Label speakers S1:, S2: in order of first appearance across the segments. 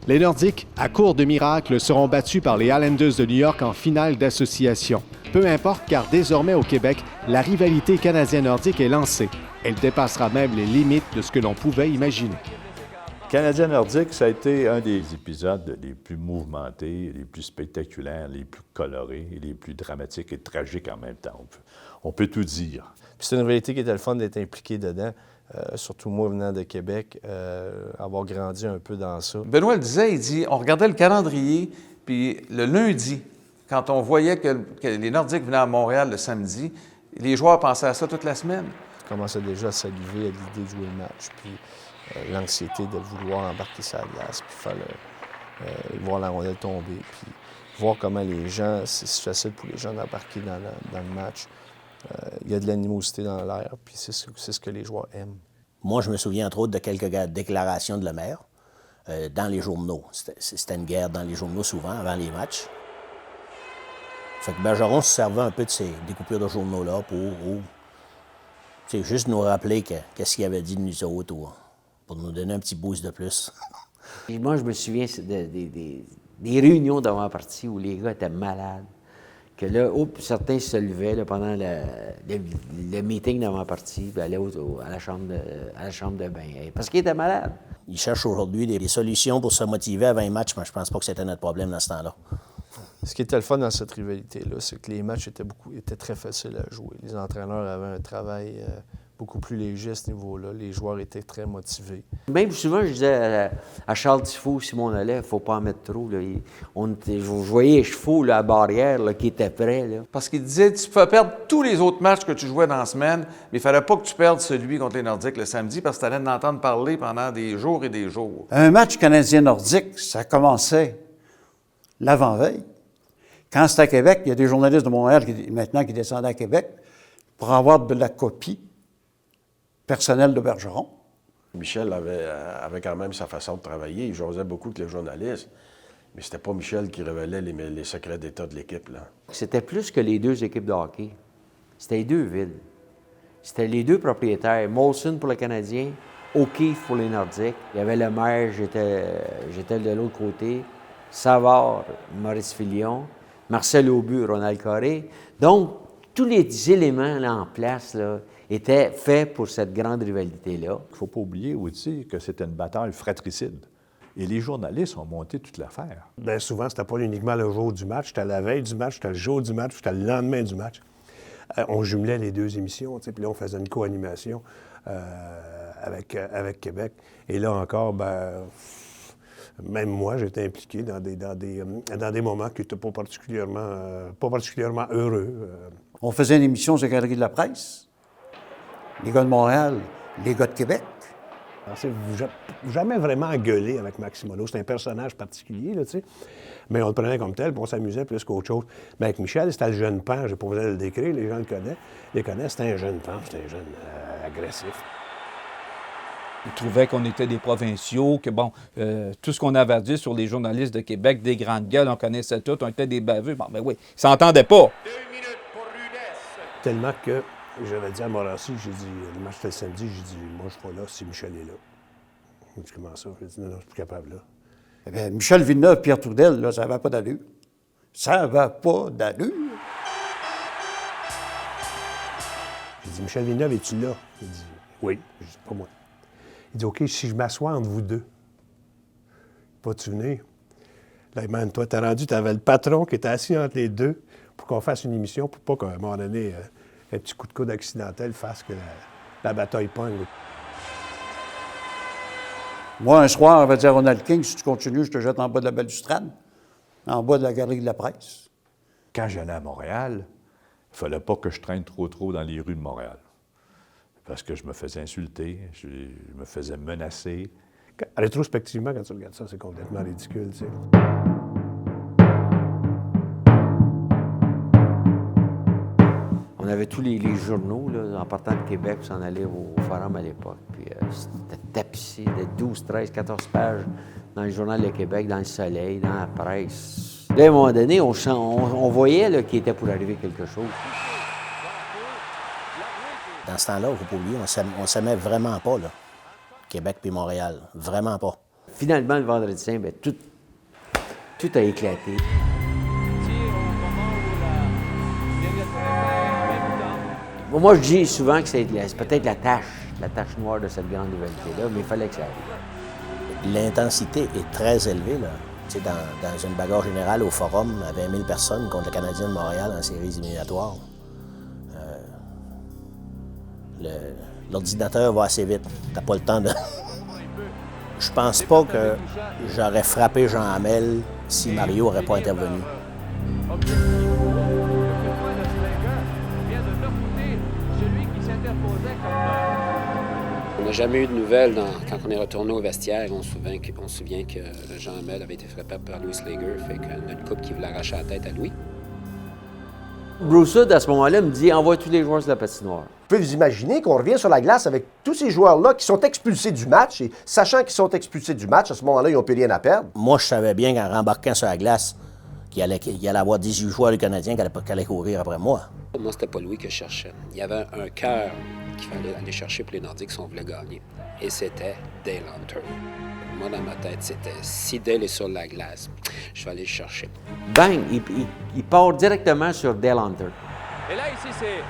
S1: Les Nordiques, à court de miracle, seront battus par les Islanders de New York en finale d'association. Peu importe, car désormais au Québec, la rivalité canadien-nordique est lancée. Elle dépassera même les limites de ce que l'on pouvait imaginer.
S2: Canadien-Nordique, ça a été un des épisodes les plus mouvementés, les plus spectaculaires, les plus colorés, les plus dramatiques et tragiques en même temps. On peut tout dire.
S3: C'est une réalité qui était le fun d'être impliqué dedans. Surtout moi, venant de Québec, avoir grandi un peu dans ça.
S4: Benoît le disait, il dit, on regardait le calendrier, puis le lundi, quand on voyait que les Nordiques venaient à Montréal le samedi, les joueurs pensaient à ça toute la semaine.
S3: Je commençais déjà à saliver à l'idée de jouer le match, puis l'anxiété de vouloir embarquer sur la glace, puis faire voir la rondelle tomber, puis voir comment les gens, c'est facile pour les gens d'embarquer dans le match. Il y a de l'animosité dans l'air, puis c'est ce que les joueurs aiment.
S5: Moi, je me souviens entre autres de quelques déclarations de Lemaire dans les journaux. C'était une guerre dans les journaux souvent, avant les matchs. Fait que Bergeron se servait un peu de ces découpures de journaux-là pour juste nous rappeler qu'est-ce qu'il avait dit de nous autres, pour nous donner un petit boost de plus.
S6: Et moi, je me souviens des réunions d'avant-partie où les gars étaient malades. Que là, certains se levaient là, pendant le meeting d'avant-partie, puis allaient à la chambre de bain, parce qu'ils étaient malades.
S5: Ils cherchent aujourd'hui des solutions pour se motiver à 20 matchs, mais je pense pas que c'était notre problème dans ce temps-là.
S3: Ce qui était le fun dans cette rivalité-là, c'est que les matchs étaient très faciles à jouer. Les entraîneurs avaient un travail beaucoup plus léger à ce niveau-là. Les joueurs étaient très motivés.
S6: Même souvent, je disais à Charles Tifo, Simon Allais, il ne faut pas en mettre trop. Là. Je voyais les chevaux là, à barrière là, qui étaient prêts. Là.
S4: Parce qu'il disait, tu peux perdre tous les autres matchs que tu jouais dans la semaine, mais il ne fallait pas que tu perdes celui contre les Nordiques le samedi, parce que tu allais en entendre parler pendant des jours et des jours.
S7: Un match canadien-nordique, ça commençait l'avant-veille. Quand c'était à Québec, il y a des journalistes de Montréal qui descendaient à Québec pour avoir de la copie personnelle de Bergeron.
S8: Michel avait quand même sa façon de travailler. Il jasait beaucoup avec les journalistes. Mais c'était pas Michel qui révélait les secrets d'état de l'équipe, là.
S6: C'était plus que les deux équipes de hockey. C'était les deux villes. C'était les deux propriétaires. Molson pour le Canadien, O'Keefe pour les Nordiques. Il y avait le maire, j'étais de l'autre côté. Savard, Maurice Filion. Marcel Aubu, Ronald Corré. Donc, tous les éléments là, en place là, étaient faits pour cette grande rivalité-là.
S2: Il ne faut pas oublier aussi que c'était une bataille fratricide. Et les journalistes ont monté toute l'affaire.
S9: Bien souvent, c'était pas uniquement le jour du match. C'était la veille du match, c'était le jour du match, c'était le lendemain du match. On jumelait les deux émissions, puis là, on faisait une co-animation avec Québec. Et là encore, même moi, j'étais impliqué dans des moments qui n'étaient pas particulièrement heureux.
S7: On faisait une émission sur la Galerie de la Presse. Les gars de Montréal, les gars de Québec.
S9: Jamais vraiment gueulé avec Maximono. C'est un personnage particulier, là, tu sais. Mais on le prenait comme tel, puis on s'amusait plus qu'autre chose. Mais avec Michel, c'était le jeune pan. Je n'ai pas besoin de le décrire, les gens le connaissent. C'était un jeune pan, c'était un jeune agressif.
S10: Ils trouvaient qu'on était des provinciaux, que tout ce qu'on avait à dire sur les journalistes de Québec, des grandes gueules, on connaissait tout, on était des baveux. Bon, ben oui, ils s'entendaient pas.
S11: 2 minutes pour Rudess.
S9: Tellement que j'avais dit à Morassi, j'ai dit, le match c'était le samedi, j'ai dit, moi je suis pas là si Michel est là. Il dit, comment ça? J'ai dit, non, je suis plus capable là.
S7: Eh bien, Michel Villeneuve, Pierre Trudel, là, ça n'avait pas d'allure. Ça n'avait pas d'allure.
S9: J'ai dit, Michel Villeneuve, es-tu là? Il dit, oui. J'ai dit, pas moi. Il dit, OK, si je m'assois entre vous deux, pas-tu venir? Là, man, toi, t'as avais le patron qui était assis entre les deux pour qu'on fasse une émission, pour pas qu'à un moment donné, un petit coup de coude accidentel fasse que la bataille pogne.
S7: Moi, un soir, on va dire à Ronald King, si tu continues, je te jette en bas de la balustrade, en bas de la Galerie de la Presse.
S2: Quand j'allais à Montréal, il ne fallait pas que je traîne trop dans les rues de Montréal. Parce que je me faisais insulter, je me faisais menacer.
S9: Rétrospectivement, quand tu regardes ça, c'est complètement ridicule, tu sais.
S6: On avait tous les journaux, là, en partant de Québec, pour s'en aller au Forum à l'époque. Puis c'était tapissé de 12, 13, 14 pages dans le Journal de Québec, dans le Soleil, dans la presse. Là, à un moment donné, on voyait qu'il était pour arriver quelque chose.
S5: Dans ce temps-là, il ne faut pas oublier, on ne s'aimait vraiment pas, là. Québec puis Montréal. Vraiment pas.
S6: Finalement, le vendredi saint, bien, tout a éclaté. Moi, je dis souvent que c'est peut-être la tache noire de cette grande rivalité-là, mais il fallait que ça arrive.
S5: L'intensité est très élevée, là. Tu sais, dans une bagarre générale au Forum, à 20 000 personnes contre le Canadien de Montréal en séries éliminatoires. L'ordinateur va assez vite. T'as pas le temps de... Je pense pas que j'aurais frappé Jean Hamel si Mario n'aurait pas intervenu.
S12: On n'a jamais eu de nouvelles quand on est retourné au vestiaire. On se souvient que Jean Hamel avait été frappé par Louis Slager, fait qu'on a une couple qui voulait arracher la tête à Louis.
S6: Bruce Hood, à ce moment-là, me dit « Envoie tous les joueurs sur la patinoire. »
S13: Vous pouvez vous imaginer qu'on revient sur la glace avec tous ces joueurs-là qui sont expulsés du match, et sachant qu'ils sont expulsés du match, à ce moment-là, ils n'ont plus rien à perdre.
S5: Moi, je savais bien qu'en rembarquant sur la glace, qu'il allait avoir 18 joueurs du Canadien qui allaient courir après moi.
S12: Moi, c'était pas Louis que je cherchais. Il y avait un cœur qu'il fallait aller chercher pour les Nordiques si on voulait gagner. Et c'était Dale Hunter. Moi, dans ma tête, c'était si Dale est sur la glace, je vais aller le chercher.
S6: Bang! Il part directement sur Dale Hunter.
S11: Et là, ici, c'est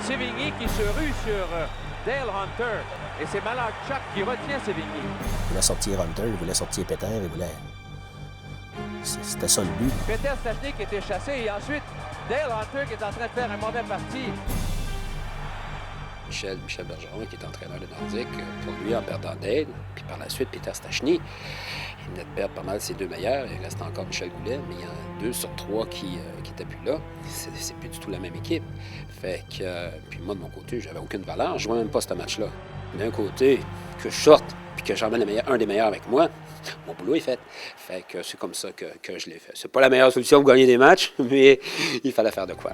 S11: Sévigny qui se rue sur Dale Hunter. Et c'est Malachuk qui retient Sévigny.
S5: Il voulait sortir Hunter, il voulait sortir Peter, il voulait... C'était ça le but.
S11: Peter Stachny qui était chassé et ensuite Dale Hunter qui est en train de faire un mauvais parti.
S12: Michel Bergeron, qui est entraîneur de Nordique, pour lui, en perdant Dale, puis par la suite, Peter Stachny, il venait de perdre pas mal ses deux meilleurs. Il reste encore Michel Goulet, mais il y en a 2 sur 3 qui n'étaient plus là. C'est plus du tout la même équipe. Fait que, puis moi, de mon côté, j'avais aucune valeur. Je ne vois même pas ce match-là. D'un côté, que je sorte, puis que j'emmène un des meilleurs avec moi, mon boulot est fait. Fait que c'est comme ça que je l'ai fait. C'est pas la meilleure solution pour gagner des matchs, mais il fallait faire de quoi.